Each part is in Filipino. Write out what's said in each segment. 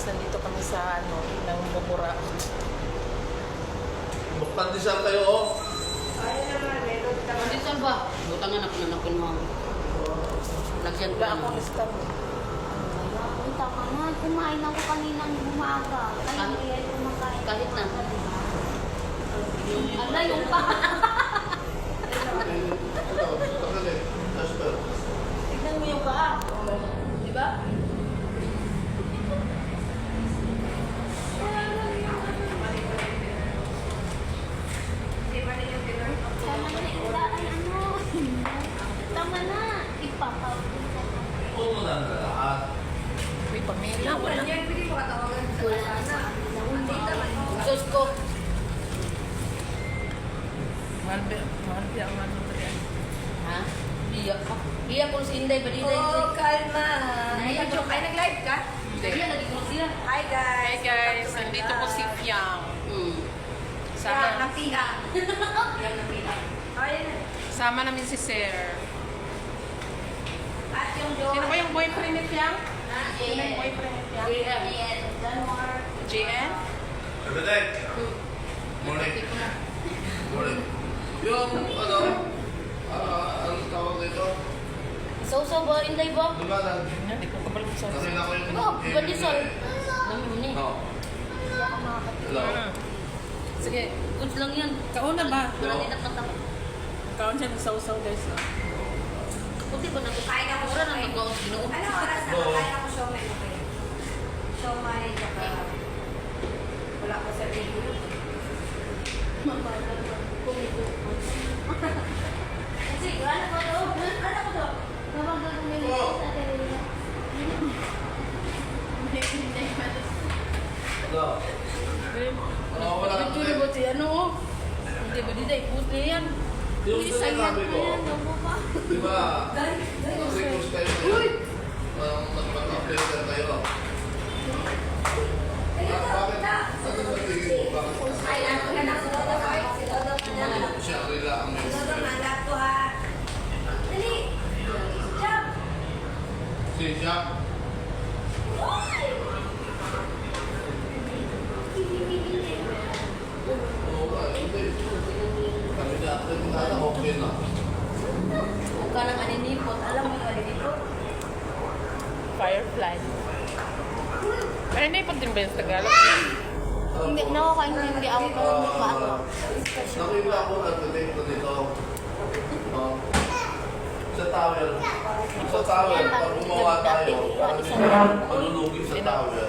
guys, nandito kami sa ng Bukura. Magpandesal kayo, oh. Pandesal ba? Butangan ako na nakin mo. Lagyan Wala akong istan. Punta ka na. Kumain ako kaninang umaga. Kaya kaya kumakain. Kahit na. Ala, yung pa. Tignan mo yung paa. Di ba? Tama na isda. Ay, ano? Tama na. Ipapawin ka na. Oo na ang lahat. Uy, pamilya. Wala. Sus ko. Mahal ba ang ano ba yan? Ha? Iyak ka. Iyak ko si Inday. Baliday. Oh, kalma. Nag-joke ay nag-live ka? Iya, lagi ko sila. Hi guys. Hey guys, nandito po si Fiang. Sama Sama, napila. Yan napila. Ayan na. sama namin si Sir. At yung joke. Sino ba yung boyfriend ni Fiang? Ah, Sino yung boyfriend ni Fiang? JN? Everyday. Morning. Morning. Yung, anong tawag dito? Sausaw ba? Inday ba? Diba na? Hindi ko kabalik sa Nakita ko yung... Oh, pandesal. Namin ni. No. Hello. Sige, Goods lang yan. kauna ba? Marami na katapos. Kaon siya ng sausaw guys. Kunti ba nag- Kain ako Mura siomay. nang nag-gawas ginoo. Ano oras na? Oo. Kain ako siomay. Okay. Siomay, tsaka... Wala ko sa video. Sige, ano ba to? Ano ba to? Kapag gagawin mo sa Teresa. Hello. Oh, wala kang Picture ba si ano? Hindi ba dito? Post niya yan. Yung sinasabi ko, diba? Request kayo ngayon. Mag-update na kayo. Bakit? Ano ba tingin mo? Bakit? Ay, ano ka na? Si Dodo ka? Si Dodo ka na? Siya rila ang Si Dodo na lang to ha. Dali! Jump! Si Jack. Oo, hindi. Kami natin na okay na. Huwag ka nang aninipot. Alam mo yung aninipot? Firefly. Pero hindi pa din ba yung Tagalog? Hindi, nakakain na hindi ako kalumot ba ako. Nakita ko nag-date dito. Sa tower. Sa tower, pag gumawa tayo, malulugi sa tower.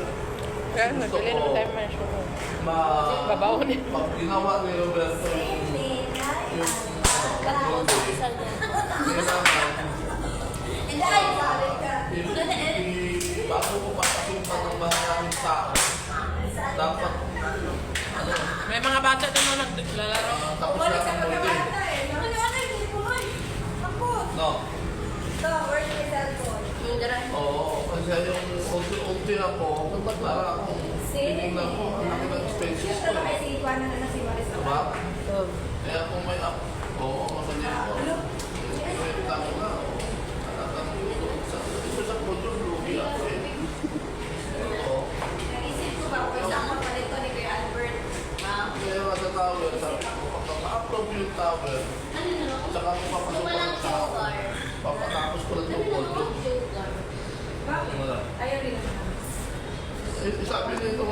Kaya nagdali naman tayo may show. Babaw din. Pag ginawa ni Roberto yung Pandesal yan. kailangan, Inday, sabi ka. bago ko papasimpan ng maraming tao, dapat, May mga bata doon na naglalaro. tapos Balik na sa ang multi. pagkabata eh. Ano, hindi mo man. Ako. No. No, where's my cellphone? Yung dara. Oo, kasi yung unti-unti ako, para akong tinignan ko, ang laki ng expenses ko. Siyempre kay si Juan na si Maris. Diba? Kaya kung may up, oo, masali ko. May tao na, isa sa produce, lugi ako eh. Oo. Naisip ko ba, kung saan ko palito ni Kuya Albert? Kaya nga sa tower, sabi ko, kapag ma-approve yung tower, tsaka ko papasok ko ng tao, papatapos ko lang yung condo. Bakit? Wala. Ayaw rin naman. Sabi nito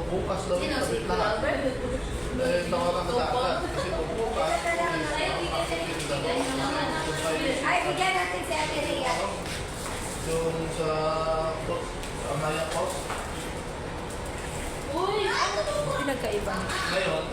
bukas daw yung sabit lahat. Eh, tawaran ka sa akin. Kasi kung bukas, Ay, bigyan natin si Ate Rhea. yung sa Amaya Post, Pinagkaiba. ngayon,